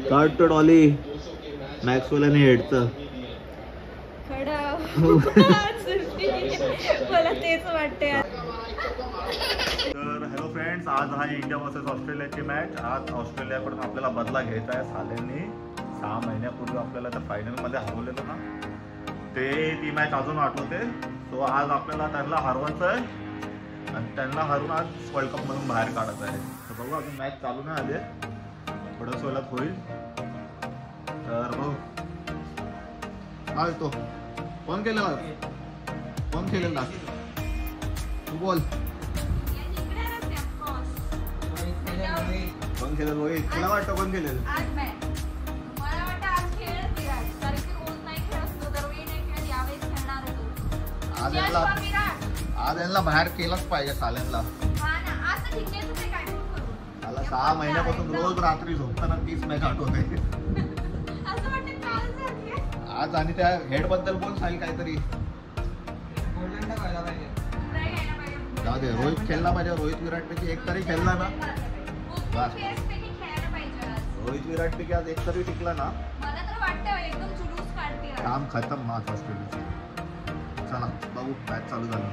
काढतो Dolly Maxwell आणि हेडचं. मला तेच वाटते. तर हॅलो फ्रेंड्स, आज आहे इंडिया वर्सेस ऑस्ट्रेलियाची मॅच. आज ऑस्ट्रेलियाकडून आपल्याला बदला घ्यायचा आहे. सालेंनी 6 महिन्यापूर्वी आपल्याला त्या फायनलमध्ये हरवलेलं ना, ती मॅच अजून आठवते. सो आज आपल्याला त्यांना हरवायचं आहे आणि त्यांना हरून आज वर्ल्ड कपमधून बाहेर काढायचं आहे. तर बघू, अजून मॅच चालू नाही आली, थोडंसं वेळात होईल. तर बघू काय तो कोण केलेला, कोण खेळेल तू बोल. कोण खेळेल रोहित? तुला वाटतं कोण खेळेल? आज यांना बाहेर केलंच पाहिजे सालेनला. मला 6 महिन्यापासून रोज रात्री झोपताना 30 मॅच आठवते. आज आणि त्या हेड बद्दल बोल साहिल काहीतरी. जाऊ दे, रोहित खेळला पाहिजे. रोहित विराट पैकी एक तरी खेळला ना, रोहित विराट पैकी आज एक तरी टिकला ना, काम खतम मॅच ऑस्ट्रेलियाची. चला बघू, मॅच चालू झालं.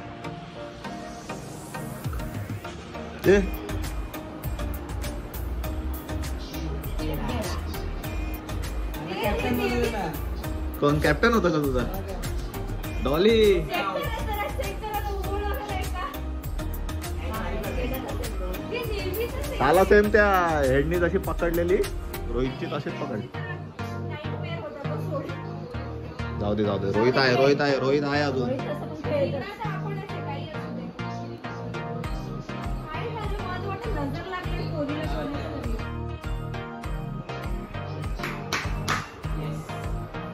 कोण कॅप्टन होता का तुझा? डॉली. त्याला सेम त्या हेडनी जशी पकडलेली रोहितची तशीच पकडली. जाऊ दे रोहित आहे अजून.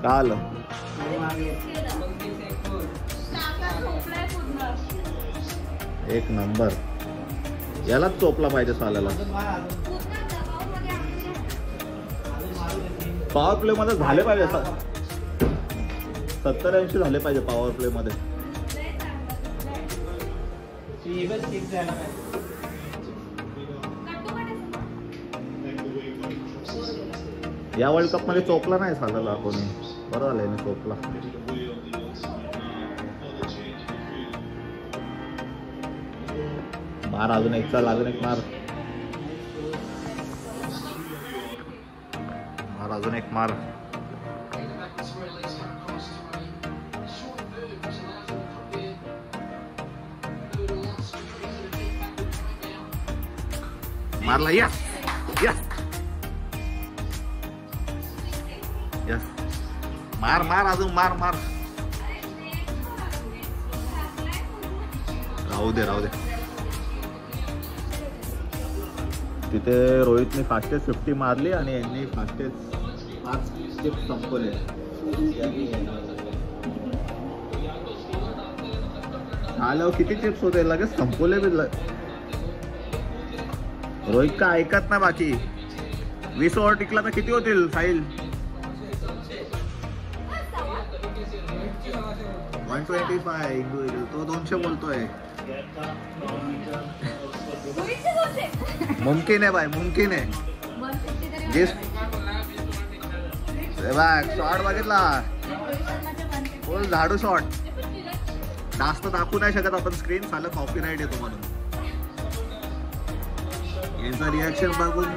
काल एक नंबर, यालाच चोपला पाहिजे साल्याला. पॉवर प्ले मध्ये झाले पाहिजे 70-80 झाले पाहिजे पॉवर प्ले मध्ये. या वर्ल्ड कप मध्ये चोपला नाही साल्याला कोणी. बरं झालंय ना चोपला. मार अजून एक, चाल अजून एक मार. अजून एक मार. मारला. Yes yes yes. मार अजून मार. राहू दे. तिथे रोहितने फास्टेस्ट 50 मारली आणि यांनी फास्टेस्ट 5 चिप्स संपवले. आल्यावर किती चिप्स होते, लगेच संपवले. रोहित का ऐकत ना. बाकी 20 ओव्हर टिकला तर किती होतील साहिल? 125 इंडिव्हिज्युअल. तो 200 बोलतोय. मुमकिन आहे भाई, मुमकिन आहे. शॉट बघितला, फुल झाडू शॉट. जास्त दाखवू नाही शकत आपण स्क्रीन, साला कॉपीराइट येतो म्हणून. याचा रिॲक्शन बघून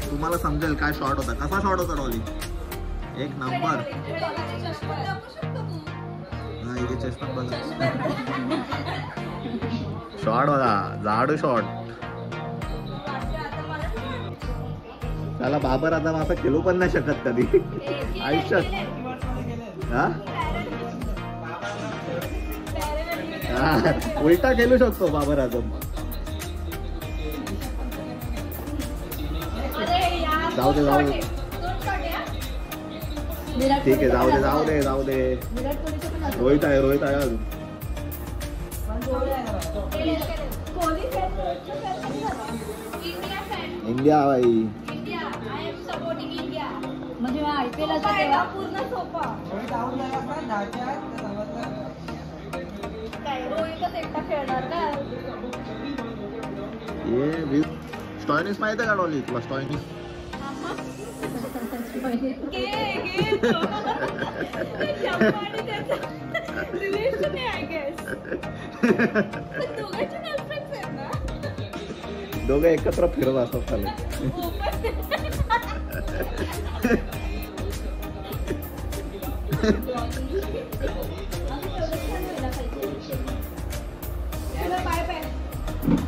तुम्हाला समजेल काय शॉट होता, कसा शॉट होता डॉली. एक नंबर. शॉट बघा, झाडू शॉट. त्याला बाबर आता असं खेळू पण नाही शकत कधी आयुष्यात. उलटा खेळू शकतो बाबर आझम. जाऊ दे. ठीक आहे, जाऊ दे. रोहित आहे अजून. इंडिया भाई. म्हणजे IPL पूर्ण सोपा. रोहितच एकटा खेळणार का? स्टॉयनिस माहिती आहे का डॉली तुला? स्टॉयनिस रिलेशन आहे आय गेस. दोघांची गर्लफ्रेंड्स आहेत ना. दोघं एकत्र फिरत असतात चालेल.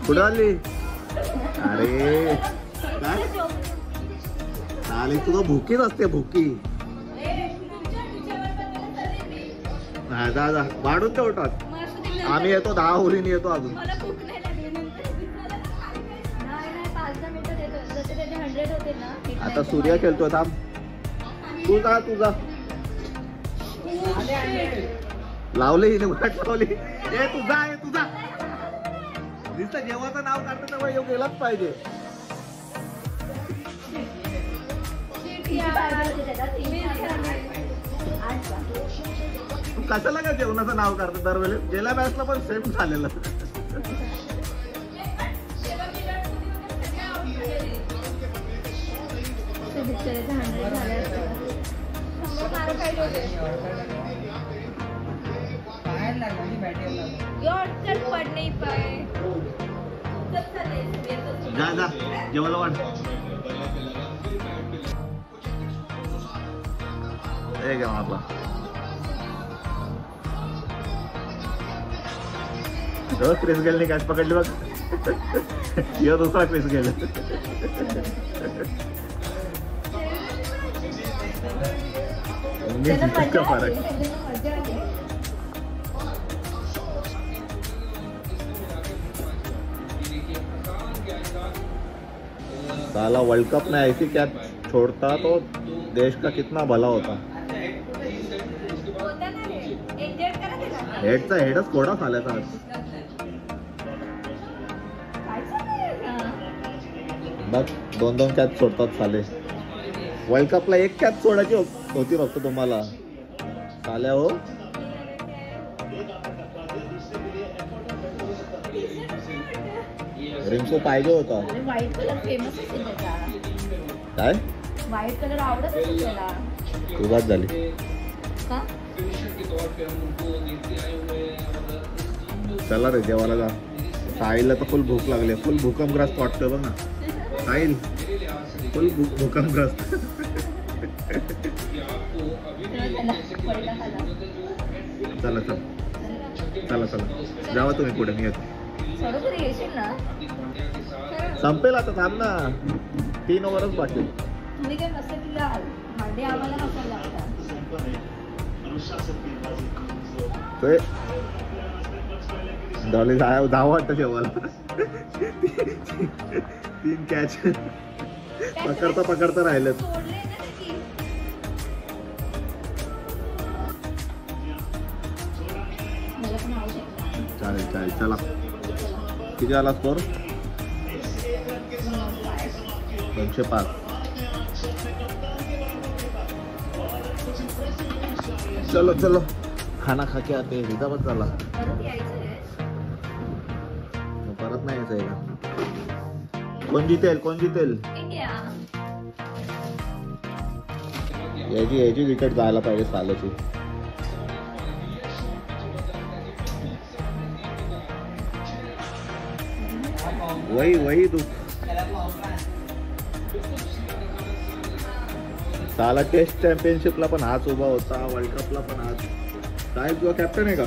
कुठं आली? अरे काय चालेल, तुझं भुकीच असते भुकी. हा जा जा वाढून ठेवतात. आम्ही येतो 10 होलीने येतो अजून. मला भूक नाही लागली नंतर. नाही 5-10 मिनिटात येतो. जसे त्याचे 100 होते ना. आता सूर्य खेळतोय. थांब तुझा लावले हिने वाट लावली. ए तुझा आहे तुझा नुसतं जेव्हाचं नाव काढतं तेव्हा येऊ गेलाच पाहिजे. तू कशाला काय जेवणाचं नाव काढतो दरवेळेस? गेल्या मॅचला पण सेम झालेलं. जा जा जेवायला वाट. एक आहे आपला क्रिस गेलने कॅच पकडली बघ. या दुसरा क्रिस गेल. फरक साला वर्ल्ड कप में ऐसी कैच छोड़ता तो देश का कितना भला होता. हेडचा हेडच थोडा साल्याचा. बघ 2-2 कॅच सोडतात साले. वर्ल्ड कपला एक कॅच सोडायची होती फक्त तुम्हाला साल्या. हो रिंकू पाहिजे होता. व्हाईट कलर फेमस असेल त्याचा. काय व्हाईट कलर आवडत असेल त्याला. सुरुवात झाली का? चला रे जेवायला जा. साहिलला तर फुल भूक लागली. फुल भूकंपग्रस्त वाटतोय बघ ना साहिल. फुल भूकंपग्रस्त. चला चला चला चला जावा तुम्ही पुढे. मी येतो. संपेल आता. थांब ना 3 ओव्हरच बाकी. तुम्ही काय मस्त केलं. भांडे आम्हाला नसायला लागतात. डॉली धाव वाटतं जेवायला. 3 कॅच पकडता राहिलेत. चालेल चालेल चला. किती आला स्कोर? 205. चलो चलो खाना खा के आते. हिदाबाद चला. परत नाही यायचं का? कोण जितेल? याची विकेट जायला पाहिजे साल्याची. वही दुख साला. टेस्ट चॅम्पियनशिपला पण हाच उभा होता. वर्ल्ड कपला पण हाच. साहेब तुझा कॅप्टन आहे का?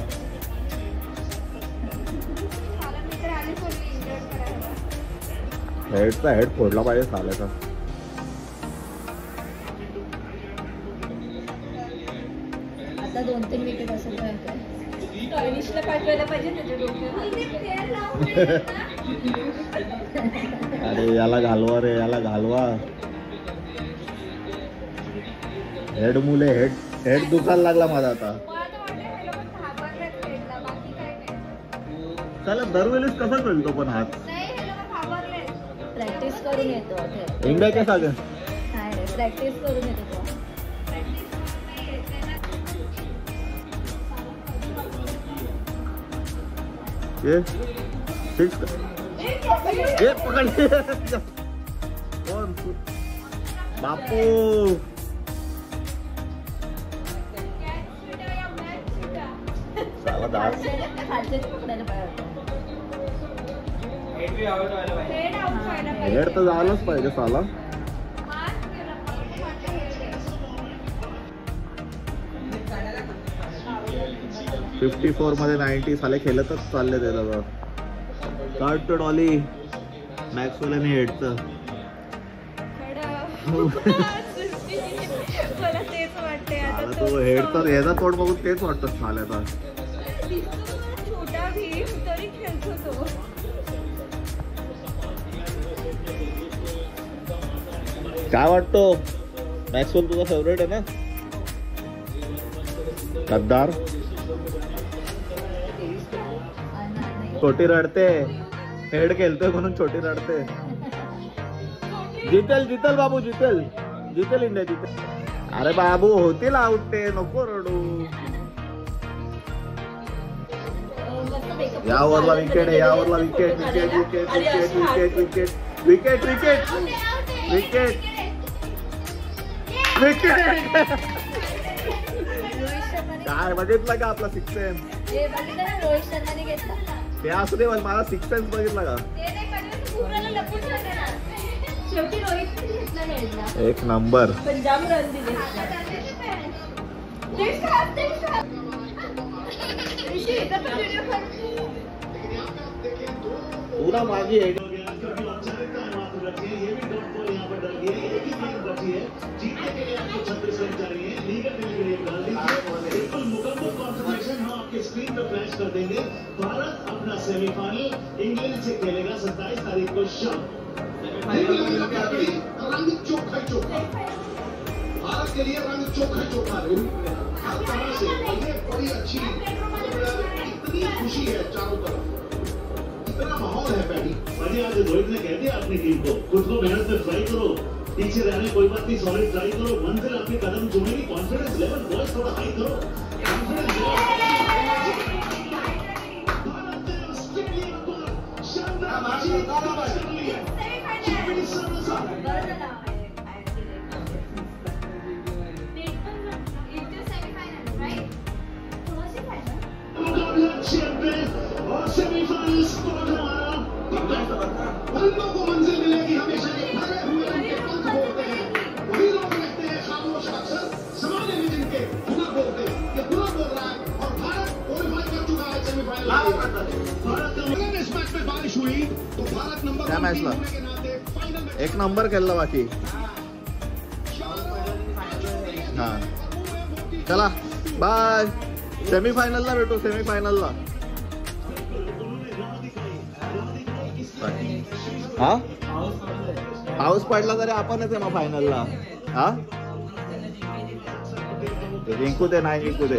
हेडचा हेड फोडला पाहिजे साल्याचा. आता 2-3 विकेट असेल टॉयनिशला पाठवायला पाहिजे त्याच्या डोक्यात. अरे याला घालवा रे, याला घालवा. हेड मुले हेड दुखायला लागला माझा आता. चला दरवेळेस कसा खेळतो पण हात. प्रॅक्टिस करून येतो. इंडिया काय सांग. प्रॅक्टिस करून येतो. ये 6 ये पकड. कोण बापू मला दार खालचेच पकडायला पाहिजे. हेड तर झालंच पाहिजे साला. 54 मध्ये 90 साले खेळतच चालले ते दादा. काढतो डॉली मॅक्सवेल आणि हेडचं. मला तेच वाटते आता. तो हेडचं ह्याचा तोड बघून तेच वाटतं साल्याचा. छोटा भीम तरी खेळतो तो. काय वाटतो मॅक्सवेल तुझा फेवरेट आहे ना? गद्दार. छोटी रडते. हेड खेळतोय म्हणून छोटी रडते. जितेल जितेल बाबू जितेल. जितेल इंडिया जितेल. अरे बाबू होतील आउट ते नको रडू. यावरला विकेट आहे. यावरला wicket wicket wicket wicket wicket wicket wicket wicket wicket wicket. काय बघितलं का आपला सिक्स सेन्स? रोहित शर्माने घेतला ते असू दे पण मला सिक्स सेन्स बघितला का? शेवटी रोहित घेतला हेडला. एक नंबर. पण जाम रन दिले. पूरा माझी हेड. स्क्रीन पर फ्लैश कर देंगे. भारत अपना सेमीफाइनल इंग्लैंड से खेलेगा 27 तारीख को शाम. रंग चोखा चोखा भारत के लिए रंग चोखा चोखा हर तरह से. ये बड़ी अच्छी इतनी खुशी है चारों तरफ. इतना माहौल है पैडी. आज रोहित ने कह दिया अपनी टीम को खुद को मेहनत में ट्राई करो. पीछे रहने कोई बात नहीं. सॉलिड ट्राई करो. मंजिल आपके कदम चुमेगी. कॉन्फिडेंस लेवल बॉयज थोड़ा हाई करो. कॉन्फिडेंस लेवल और सेमीफाइनल स्पॉट हमारा बंदों को मंजिल मिलेगी हमेशा. भरे हुए उनके पंख बोलते हैं. वही लोग रहते हैं खामोश अक्सर समाने में जिनके बुरा बोलते हैं. ये बुरा बोल रहा है और भारत क्वालिफाई कर चुका है सेमीफाइनल. भारत का इस मैच में बारिश हुई तो भारत नंबर 1 होने के नाते फाइनल में एक नंबर खेळला बाकी. हा चला बाय. सेमीफायनलला भेटू. सेमीफायनलला हा पाऊस पडला तरी आपणच आहे मग फायनलला. हा जिंकू दे नाही जिंकू दे.